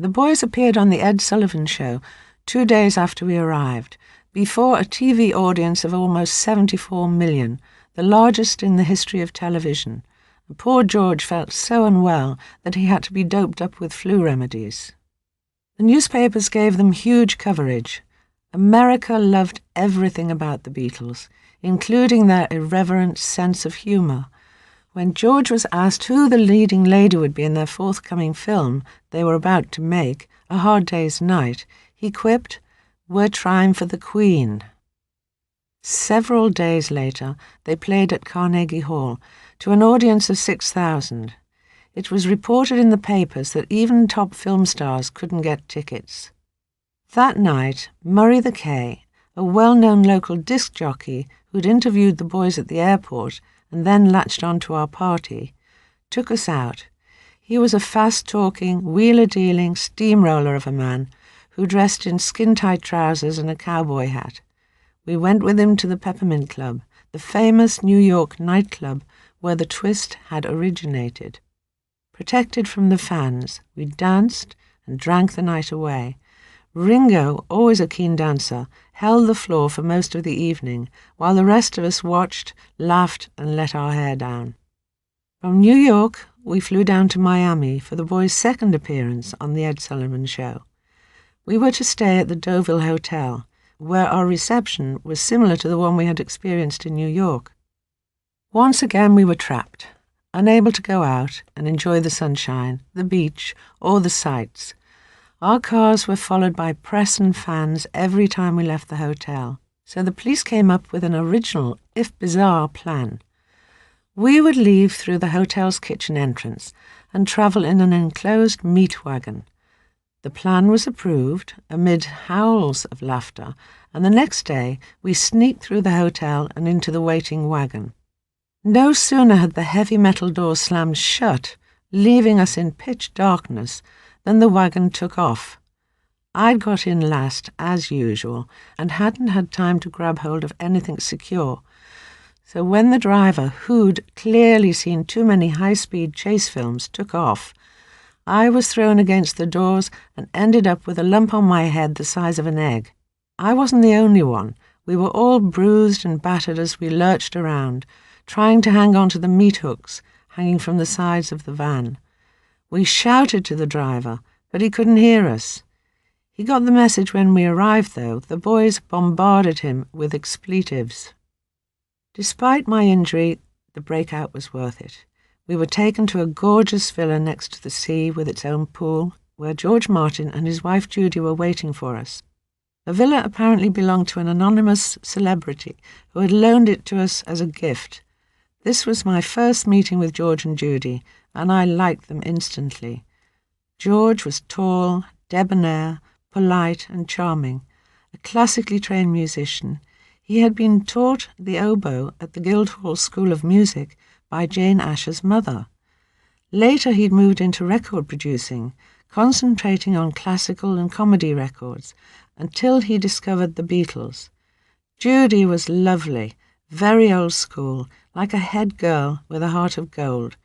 The boys appeared on the Ed Sullivan Show 2 days after we arrived, before a TV audience of almost 74 million, the largest in the history of television. And poor George felt so unwell that he had to be doped up with flu remedies. The newspapers gave them huge coverage. America loved everything about the Beatles, including their irreverent sense of humour. When George was asked who the leading lady would be in their forthcoming film they were about to make, A Hard Day's Night, he quipped, "We're trying for the Queen." Several days later, they played at Carnegie Hall to an audience of 6,000. It was reported in the papers that even top film stars couldn't get tickets. That night, Murray the K, a well-known local disc jockey who'd interviewed the boys at the airport and then latched onto our party, took us out. He was a fast-talking, wheeler-dealing steamroller of a man who dressed in skin-tight trousers and a cowboy hat. We went with him to the Peppermint Club, the famous New York nightclub where the twist had originated. Protected from the fans, we danced and drank the night away. Ringo, always a keen dancer, held the floor for most of the evening, while the rest of us watched, laughed, and let our hair down. From New York, we flew down to Miami for the boys' second appearance on the Ed Sullivan Show. We were to stay at the Deauville Hotel, where our reception was similar to the one we had experienced in New York. Once again we were trapped, unable to go out and enjoy the sunshine, the beach, or the sights. Our cars were followed by press and fans every time we left the hotel, so the police came up with an original, if bizarre, plan. We would leave through the hotel's kitchen entrance and travel in an enclosed meat wagon. The plan was approved amid howls of laughter, and the next day we sneaked through the hotel and into the waiting wagon. No sooner had the heavy metal door slammed shut, leaving us in pitch darkness, than the wagon took off. I'd got in last, as usual, and hadn't had time to grab hold of anything secure. So when the driver, who'd clearly seen too many high-speed chase films, took off, I was thrown against the doors and ended up with a lump on my head the size of an egg. I wasn't the only one. We were all bruised and battered as we lurched around, trying to hang on to the meat hooks hanging from the sides of the van. We shouted to the driver, but he couldn't hear us. He got the message when we arrived, though. The boys bombarded him with expletives. Despite my injury, the breakout was worth it. We were taken to a gorgeous villa next to the sea with its own pool, where George Martin and his wife Judy were waiting for us. The villa apparently belonged to an anonymous celebrity who had loaned it to us as a gift. This was my first meeting with George and Judy, and I liked them instantly. George was tall, debonair, polite and charming, a classically trained musician. He had been taught the oboe at the Guildhall School of Music by Jane Asher's mother. Later he'd moved into record producing, concentrating on classical and comedy records, until he discovered the Beatles. Judy was lovely, very old school, like a head girl with a heart of gold.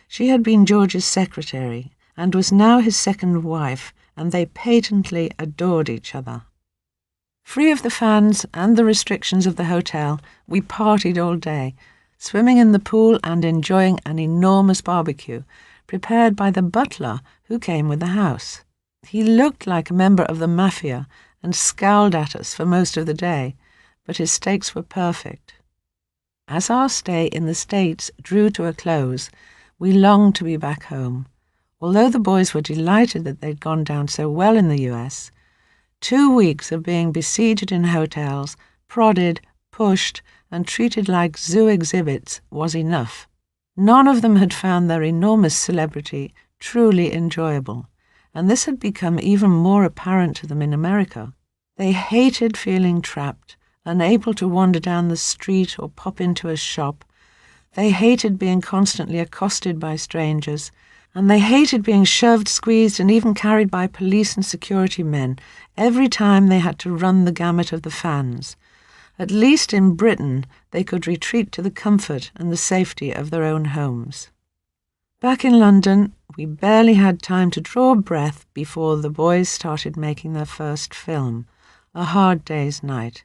She had been George's secretary and was now his second wife, and they patently adored each other. Free of the fans and the restrictions of the hotel, we partied all day, swimming in the pool and enjoying an enormous barbecue, prepared by the butler who came with the house. He looked like a member of the mafia and scowled at us for most of the day, but his steaks were perfect. As our stay in the States drew to a close, we longed to be back home. Although the boys were delighted that they'd gone down so well in the US, 2 weeks of being besieged in hotels, prodded, pushed, and treated like zoo exhibits was enough. None of them had found their enormous celebrity truly enjoyable, and this had become even more apparent to them in America. They hated feeling trapped, unable to wander down the street or pop into a shop. They hated being constantly accosted by strangers, and they hated being shoved, squeezed, and even carried by police and security men every time they had to run the gamut of the fans. At least in Britain, they could retreat to the comfort and the safety of their own homes. Back in London, we barely had time to draw breath before the boys started making their first film, A Hard Day's Night.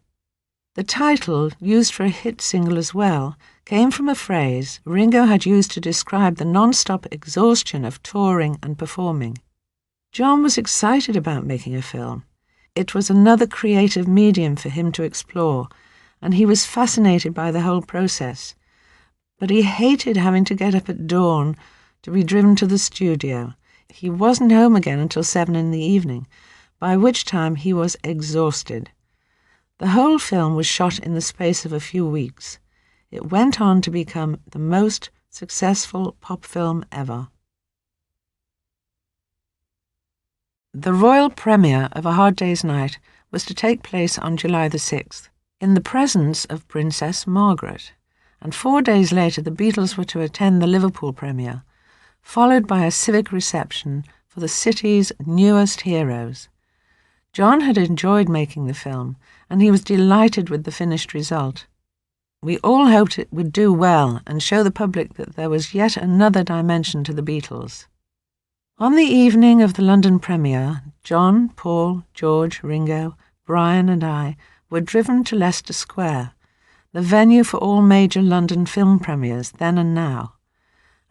The title, used for a hit single as well, came from a phrase Ringo had used to describe the non-stop exhaustion of touring and performing. John was excited about making a film. It was another creative medium for him to explore, and he was fascinated by the whole process. But he hated having to get up at dawn to be driven to the studio. He wasn't home again until 7 in the evening, by which time he was exhausted. The whole film was shot in the space of a few weeks. It went on to become the most successful pop film ever. The royal premiere of A Hard Day's Night was to take place on July the 6th, in the presence of Princess Margaret, and 4 days later the Beatles were to attend the Liverpool premiere, followed by a civic reception for the city's newest heroes. John had enjoyed making the film, and he was delighted with the finished result. We all hoped it would do well and show the public that there was yet another dimension to the Beatles. On the evening of the London premiere, John, Paul, George, Ringo, Brian and I were driven to Leicester Square, the venue for all major London film premieres then and now.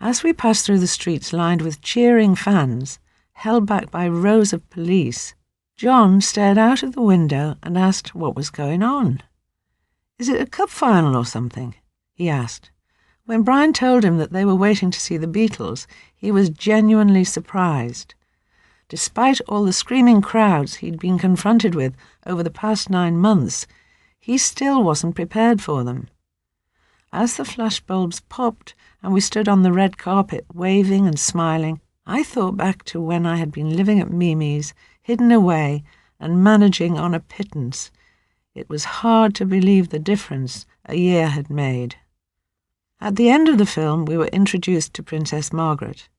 As we passed through the streets lined with cheering fans, held back by rows of police, John stared out of the window and asked what was going on. "Is it a cup final or something?" he asked. When Brian told him that they were waiting to see the Beatles, he was genuinely surprised. Despite all the screaming crowds he'd been confronted with over the past 9 months, he still wasn't prepared for them. As the flashbulbs popped and we stood on the red carpet waving and smiling, I thought back to when I had been living at Mimi's, hidden away and managing on a pittance. It was hard to believe the difference a year had made. At the end of the film, we were introduced to Princess Margaret.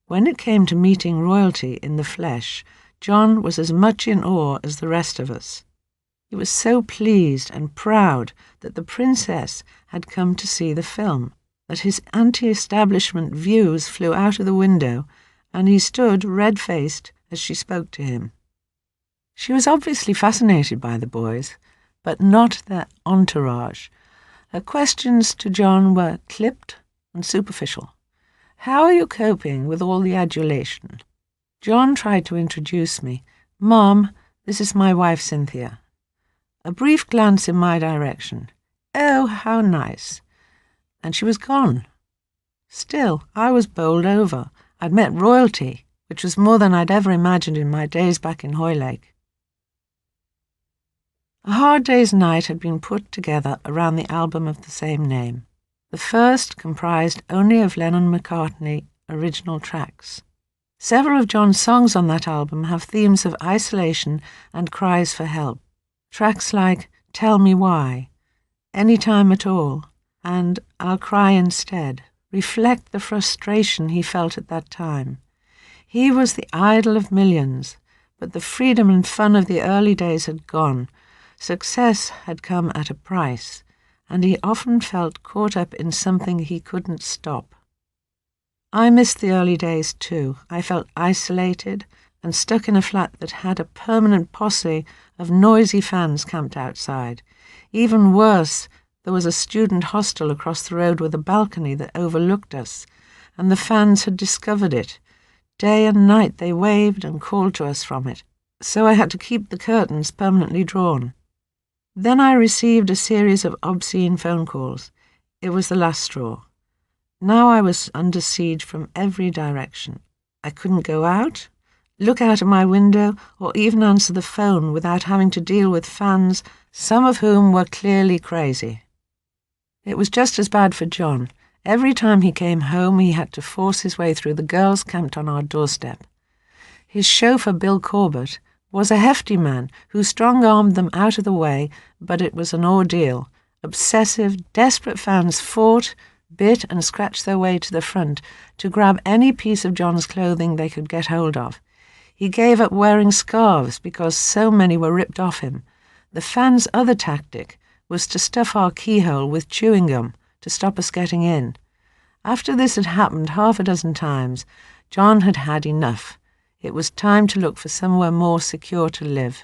When it came to meeting royalty in the flesh, John was as much in awe as the rest of us. He was so pleased and proud that the princess had come to see the film, that his anti-establishment views flew out of the window, and he stood red-faced as she spoke to him. She was obviously fascinated by the boys, but not their entourage. Her questions to John were clipped and superficial. "How are you coping with all the adulation?" John tried to introduce me. "Mom, this is my wife Cynthia." A brief glance in my direction. "Oh, how nice." And she was gone. Still, I was bowled over. I'd met royalty, which was more than I'd ever imagined in my days back in Hoylake. A Hard Day's Night had been put together around the album of the same name. The first comprised only of Lennon-McCartney original tracks. Several of John's songs on that album have themes of isolation and cries for help. Tracks like Tell Me Why, Anytime at All, and I'll Cry Instead reflect the frustration he felt at that time. He was the idol of millions, but the freedom and fun of the early days had gone. Success had come at a price, and he often felt caught up in something he couldn't stop. I missed the early days too. I felt isolated and stuck in a flat that had a permanent posse of noisy fans camped outside. Even worse, there was a student hostel across the road with a balcony that overlooked us, and the fans had discovered it. Day and night they waved and called to us from it, so I had to keep the curtains permanently drawn. Then I received a series of obscene phone calls. It was the last straw. Now I was under siege from every direction. I couldn't go out, look out of my window, or even answer the phone without having to deal with fans, some of whom were clearly crazy. It was just as bad for John. Every time he came home, he had to force his way through the girls camped on our doorstep. His chauffeur, Bill Corbett, was a hefty man who strong-armed them out of the way, but it was an ordeal. Obsessive, desperate fans fought, bit and scratched their way to the front to grab any piece of John's clothing they could get hold of. He gave up wearing scarves because so many were ripped off him. The fans' other tactic was to stuff our keyhole with chewing gum to stop us getting in. After this had happened half a dozen times, John had had enough. It was time to look for somewhere more secure to live.